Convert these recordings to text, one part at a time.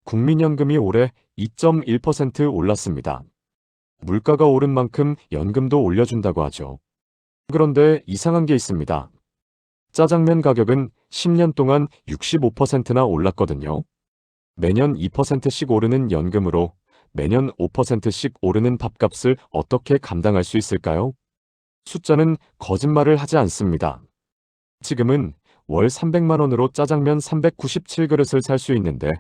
국민연금이 올해 2.1% 올랐습니다. 물가가 오른 만큼 연금도 올려준다고 하죠. 그런데 이상한 게 있습니다. 짜장면 가격은 10년 동안 65%나 올랐거든요. 매년 2%씩 오르는 연금으로 매년 5%씩 오르는 밥값을 어떻게 감당할 수 있을까요? 숫자는 거짓말을 하지 않습니다. 지금은 월 300만 원으로 짜장면 397그릇을 살 수 있는데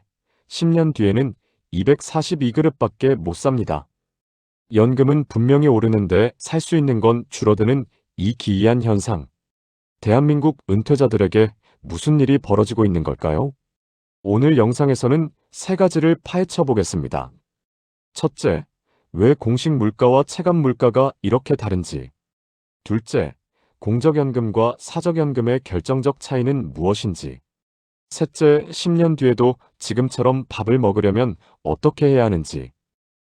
10년 뒤에는 242그릇밖에 못 삽니다. 연금은 분명히 오르는데 살 수 있는 건 줄어드는 이 기이한 현상. 대한민국 은퇴자들에게 무슨 일이 벌어지고 있는 걸까요? 오늘 영상에서는 세 가지를 파헤쳐 보겠습니다. 첫째, 왜 공식 물가와 체감 물가가 이렇게 다른지. 둘째, 공적연금과 사적연금의 결정적 차이는 무엇인지. 셋째, 10년 뒤에도 지금처럼 밥을 먹으려면 어떻게 해야 하는지.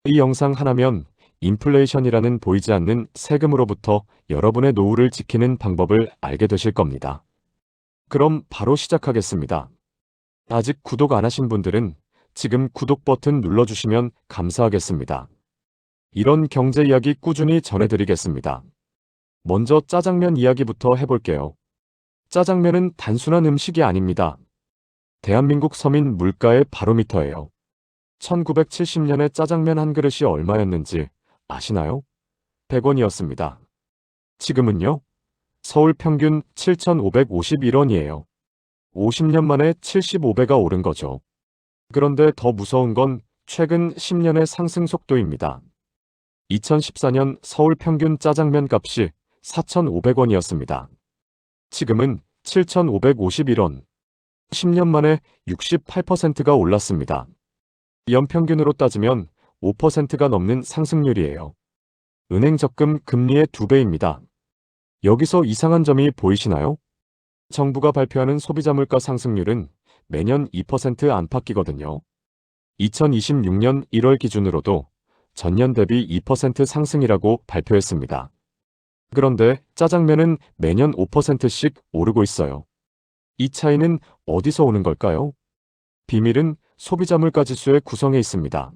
이 영상 하나면 인플레이션이라는 보이지 않는 세금으로부터 여러분의 노후를 지키는 방법을 알게 되실 겁니다. 그럼 바로 시작하겠습니다. 아직 구독 안 하신 분들은 지금 구독 버튼 눌러주시면 감사하겠습니다. 이런 경제 이야기 꾸준히 전해드리겠습니다. 먼저 짜장면 이야기부터 해볼게요. 짜장면은 단순한 음식이 아닙니다. 대한민국 서민 물가의 바로미터예요. 1970년에 짜장면 한 그릇이 얼마였는지 아시나요? 100원이었습니다. 지금은요? 서울 평균 7,551원이에요. 50년 만에 75배가 오른 거죠. 그런데 더 무서운 건 최근 10년의 상승 속도입니다. 2014년 서울 평균 짜장면 값이 4,500원이었습니다. 지금은 7,551원. 10년 만에 68%가 올랐습니다. 연평균으로 따지면 5%가 넘는 상승률이에요. 은행 적금 금리의 2배입니다. 여기서 이상한 점이 보이시나요? 정부가 발표하는 소비자 물가 상승률은 매년 2% 안팎이거든요. 2026년 1월 기준으로도 전년 대비 2% 상승이라고 발표했습니다. 그런데 짜장면은 매년 5%씩 오르고 있어요. 이 차이는 어디서 오는 걸까요? 비밀은 소비자 물가지수의 구성에 있습니다.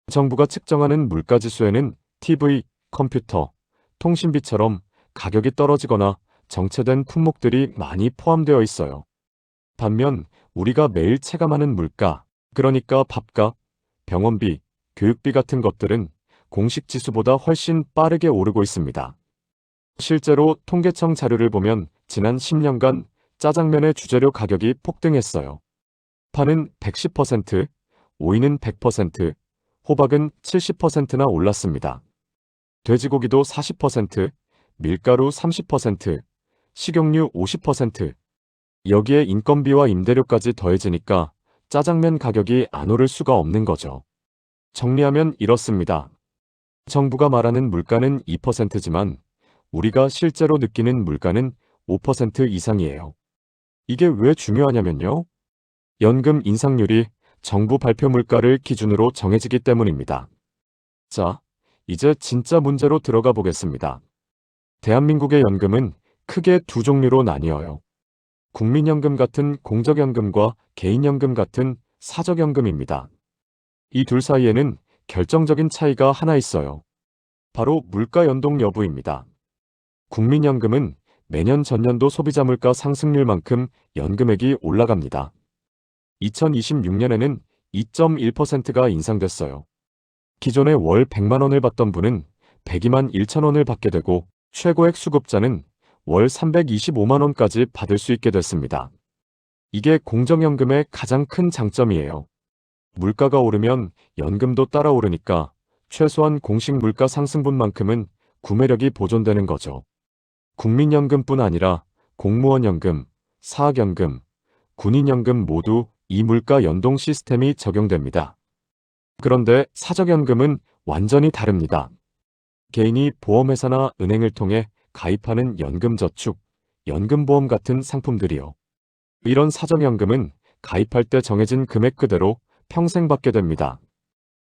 정부가 측정하는 물가지수에는 TV, 컴퓨터, 통신비처럼 가격이 떨어지거나 정체된 품목들이 많이 포함되어 있어요. 반면 우리가 매일 체감하는 물가, 그러니까 밥값, 병원비, 교육비 같은 것들은 공식 지수보다 훨씬 빠르게 오르고 있습니다. 실제로 통계청 자료를 보면 지난 10년간 짜장면의 주재료 가격이 폭등했어요. 파는 110%, 오이는 100%, 호박은 70%나 올랐습니다. 돼지고기도 40%, 밀가루 30%, 식용유 50%. 여기에 인건비와 임대료까지 더해지니까 짜장면 가격이 안 오를 수가 없는 거죠. 정리하면 이렇습니다. 정부가 말하는 물가는 2%지만 우리가 실제로 느끼는 물가는 5% 이상이에요. 이게 왜 중요하냐면요. 연금 인상률이 정부 발표 물가를 기준으로 정해지기 때문입니다. 자, 이제 진짜 문제로 들어가 보겠습니다. 대한민국의 연금은 크게 두 종류로 나뉘어요. 국민연금 같은 공적연금과 개인연금 같은 사적연금입니다. 이 둘 사이에는 결정적인 차이가 하나 있어요. 바로 물가 연동 여부입니다. 국민연금은 매년 전년도 소비자 물가 상승률만큼 연금액이 올라갑니다. 2026년에는 2.1%가 인상됐어요. 기존에 월 100만 원을 받던 분은 102만 1천 원을 받게 되고 최고액 수급자는 월 325만 원까지 받을 수 있게 됐습니다. 이게 공정연금의 가장 큰 장점이에요. 물가가 오르면 연금도 따라 오르니까 최소한 공식 물가 상승분만큼은 구매력이 보존되는 거죠. 국민연금뿐 아니라 공무원연금, 사학연금, 군인연금 모두 이 물가 연동 시스템이 적용됩니다. 그런데 사적연금은 완전히 다릅니다. 개인이 보험회사나 은행을 통해 가입하는 연금저축, 연금보험 같은 상품들이요. 이런 사적연금은 가입할 때 정해진 금액 그대로 평생 받게 됩니다.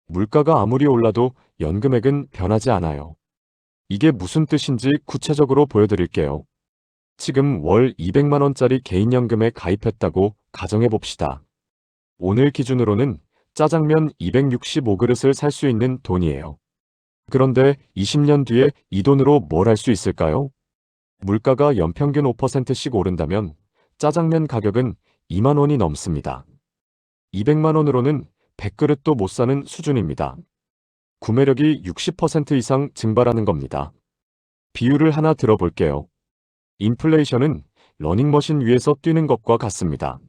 물가가 아무리 올라도 연금액은 변하지 않아요. 이게 무슨 뜻인지 구체적으로 보여드릴게요. 지금 월 200만 원짜리 개인연금에 가입했다고 가정해 봅시다. 오늘 기준으로는 짜장면 265그릇을 살 수 있는 돈이에요. 그런데 20년 뒤에 이 돈으로 뭘 할 수 있을까요? 물가가 연평균 5%씩 오른다면 짜장면 가격은 2만 원이 넘습니다. 200만 원으로는 100그릇도 못 사는 수준입니다. 구매력이 60% 이상 증발하는 겁니다. 비유를 하나 들어볼게요. 인플레이션은 러닝머신 위에서 뛰는 것과 같습니다.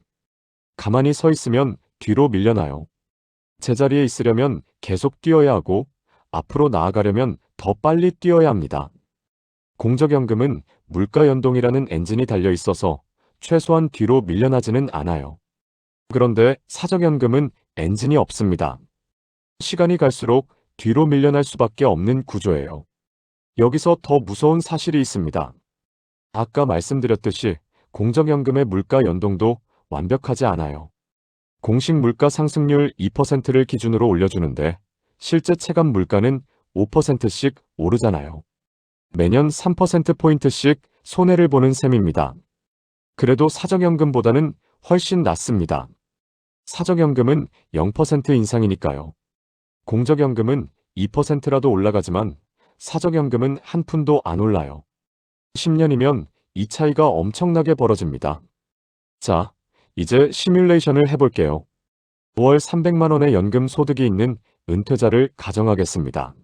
가만히 서 있으면 뒤로 밀려나요. 제자리에 있으려면 계속 뛰어야 하고 앞으로 나아가려면 더 빨리 뛰어야 합니다. 공적연금은 물가 연동이라는 엔진이 달려 있어서 최소한 뒤로 밀려나지는 않아요. 그런데 사적연금은 엔진이 없습니다. 시간이 갈수록 뒤로 밀려날 수밖에 없는 구조예요. 여기서 더 무서운 사실이 있습니다. 아까 말씀드렸듯이 공적연금의 물가 연동도 완벽하지 않아요. 공식 물가 상승률 2%를 기준으로 올려주는데 실제 체감 물가는 5%씩 오르잖아요. 매년 3%포인트씩 손해를 보는 셈입니다. 그래도 사적연금보다는 훨씬 낫습니다. 사적연금은 0% 인상이니까요. 공적연금은 2%라도 올라가지만 사적연금은 한 푼도 안 올라요. 10년이면 이 차이가 엄청나게 벌어집니다. 자, 이제 시뮬레이션을 해볼게요. 5월 300만 원의 연금 소득이 있는 은퇴자를 가정하겠습니다.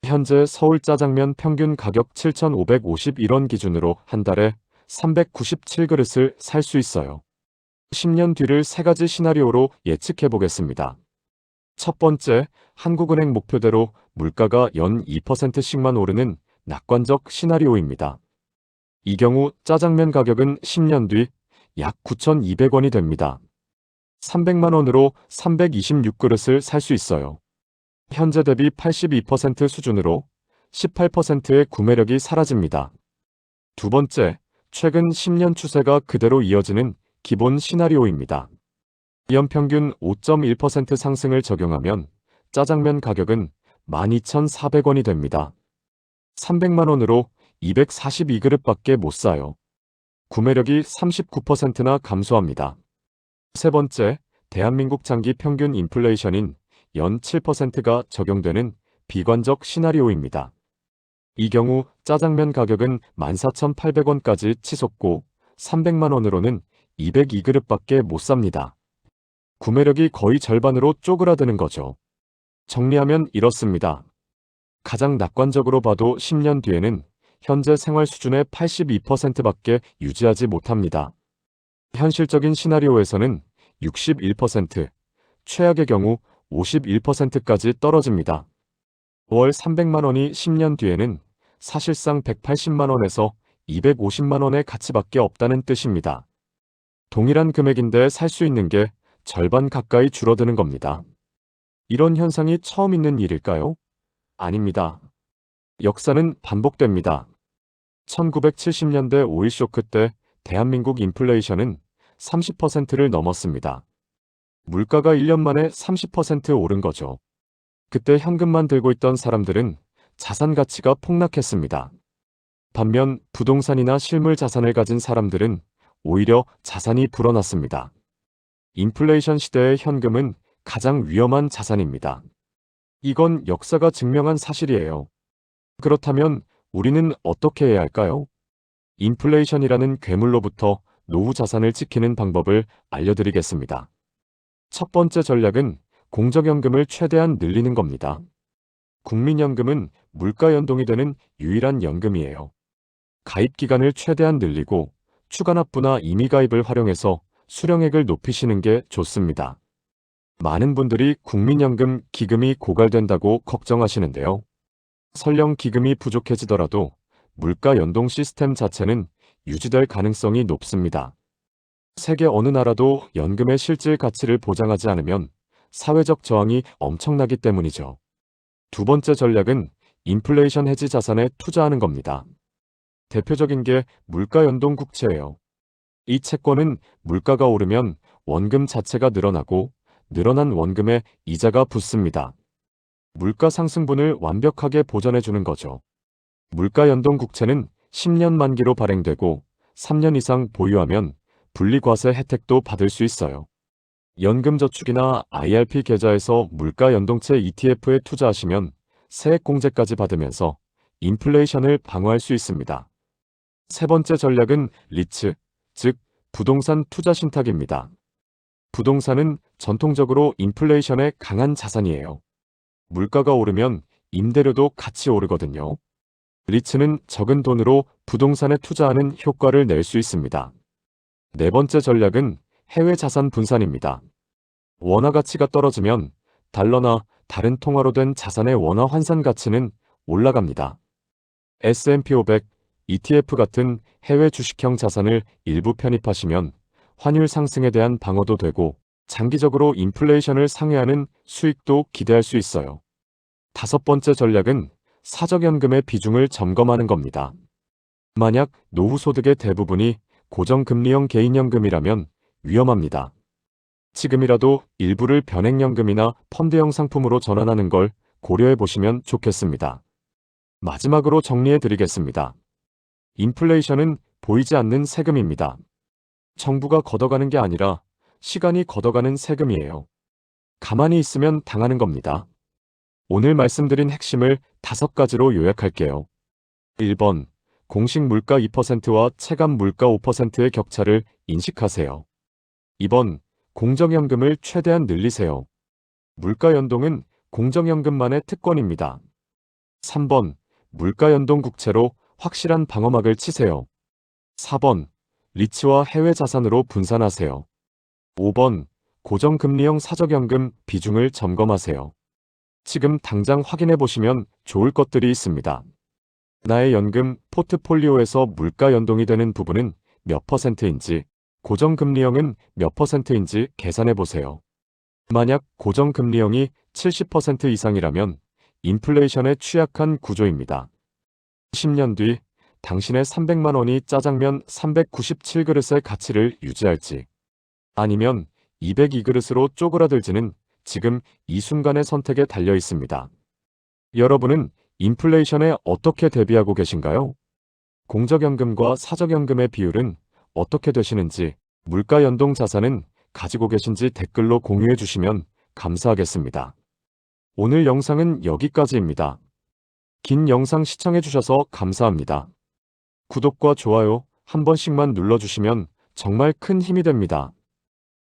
현재 서울 짜장면 평균 가격 7,551원 기준으로 한 달에 397그릇을 살 수 있어요. 10년 뒤를 세 가지 시나리오로 예측해 보겠습니다. 첫 번째, 한국은행 목표대로 물가가 연 2%씩만 오르는 낙관적 시나리오입니다. 이 경우 짜장면 가격은 10년 뒤 약 9,200원이 됩니다. 300만 원으로 326그릇을 살 수 있어요. 현재 대비 82% 수준으로 18%의 구매력이 사라집니다. 두 번째, 최근 10년 추세가 그대로 이어지는 기본 시나리오입니다. 연평균 5.1% 상승을 적용하면 짜장면 가격은 12,400원이 됩니다. 300만 원으로 242그릇밖에 못 사요. 구매력이 39%나 감소합니다. 세 번째, 대한민국 장기 평균 인플레이션인 연 7%가 적용되는 비관적 시나리오입니다. 이 경우 짜장면 가격은 14,800원까지 치솟고 300만 원으로는 202그릇밖에 못 삽니다. 구매력이 거의 절반으로 쪼그라드는 거죠. 정리하면 이렇습니다. 가장 낙관적으로 봐도 10년 뒤에는 현재 생활 수준의 82%밖에 유지하지 못합니다. 현실적인 시나리오에서는 61%, 최악의 경우 51%까지 떨어집니다. 월 300만 원이 10년 뒤에는 사실상 180만 원에서 250만 원의 가치밖에 없다는 뜻입니다. 동일한 금액인데 살 수 있는 게 절반 가까이 줄어드는 겁니다. 이런 현상이 처음 있는 일일까요? 아닙니다. 역사는 반복됩니다. 1970년대 오일 쇼크 때 대한민국 인플레이션은 30%를 넘었습니다. 물가가 1년 만에 30% 오른 거죠. 그때 현금만 들고 있던 사람들은 자산 가치가 폭락했습니다. 반면 부동산이나 실물 자산을 가진 사람들은 오히려 자산이 불어났습니다. 인플레이션 시대의 현금은 가장 위험한 자산입니다. 이건 역사가 증명한 사실이에요. 그렇다면 우리는 어떻게 해야 할까요? 인플레이션이라는 괴물로부터 노후 자산을 지키는 방법을 알려드리겠습니다. 첫 번째 전략은 공적연금을 최대한 늘리는 겁니다. 국민연금은 물가 연동이 되는 유일한 연금이에요. 가입 기간을 최대한 늘리고 추가 납부나 임의 가입을 활용해서 수령액을 높이시는 게 좋습니다. 많은 분들이 국민연금 기금이 고갈된다고 걱정하시는데요. 설령 기금이 부족해지더라도 물가 연동 시스템 자체는 유지될 가능성이 높습니다. 세계 어느 나라도 연금의 실질 가치를 보장하지 않으면 사회적 저항이 엄청나기 때문이죠. 두 번째 전략은 인플레이션 해지 자산에 투자하는 겁니다. 대표적인 게 물가 연동 국채예요. 이 채권은 물가가 오르면 원금 자체가 늘어나고 늘어난 원금에 이자가 붙습니다. 물가 상승분을 완벽하게 보전해주는 거죠. 물가 연동 국채는 10년 만기로 발행되고 3년 이상 보유하면 분리과세 혜택도 받을 수 있어요. 연금저축이나 IRP 계좌에서 물가 연동체 ETF에 투자하시면 세액공제까지 받으면서 인플레이션을 방어할 수 있습니다. 세 번째 전략은 리츠, 즉 부동산 투자 신탁입니다. 부동산은 전통적으로 인플레이션에 강한 자산이에요. 물가가 오르면 임대료도 같이 오르거든요. 리츠는 적은 돈으로 부동산에 투자하는 효과를 낼 수 있습니다. 네 번째 전략은 해외 자산 분산입니다. 원화 가치가 떨어지면 달러나 다른 통화로 된 자산의 원화 환산 가치는 올라갑니다. S&P 500, ETF 같은 해외 주식형 자산을 일부 편입하시면 환율 상승에 대한 방어도 되고 장기적으로 인플레이션을 상회하는 수익도 기대할 수 있어요. 다섯 번째 전략은 사적연금의 비중을 점검하는 겁니다. 만약 노후 소득의 대부분이 고정금리형 개인연금이라면 위험합니다. 지금이라도 일부를 변액연금이나 펀드형 상품으로 전환하는 걸 고려해 보시면 좋겠습니다. 마지막으로 정리해 드리겠습니다. 인플레이션은 보이지 않는 세금입니다. 정부가 걷어가는 게 아니라 시간이 걷어가는 세금이에요. 가만히 있으면 당하는 겁니다. 오늘 말씀드린 핵심을 5가지로 요약할게요. 1번, 공식 물가 2%와 체감 물가 5%의 격차를 인식하세요. 2번, 공정연금을 최대한 늘리세요. 물가 연동은 공정연금만의 특권입니다. 3번, 물가 연동 국채로 확실한 방어막을 치세요. 4번, 리츠와 해외 자산으로 분산하세요. 5번, 고정금리형 사적연금 비중을 점검하세요. 지금 당장 확인해 보시면 좋을 것들이 있습니다. 나의 연금 포트폴리오에서 물가 연동이 되는 부분은 몇 %인지, 고정금리형은 몇 %인지 계산해 보세요. 만약 고정금리형이 70% 이상이라면 인플레이션에 취약한 구조입니다. 10년 뒤 당신의 300만 원이 짜장면 397그릇의 가치를 유지할지, 아니면 202그릇으로 쪼그라들지는 지금 이 순간의 선택에 달려 있습니다. 여러분은 인플레이션에 어떻게 대비하고 계신가요? 공적연금과 사적연금의 비율은 어떻게 되시는지, 물가 연동 자산은 가지고 계신지 댓글로 공유해 주시면 감사하겠습니다. 오늘 영상은 여기까지입니다. 긴 영상 시청해 주셔서 감사합니다. 구독과 좋아요 한 번씩만 눌러주시면 정말 큰 힘이 됩니다.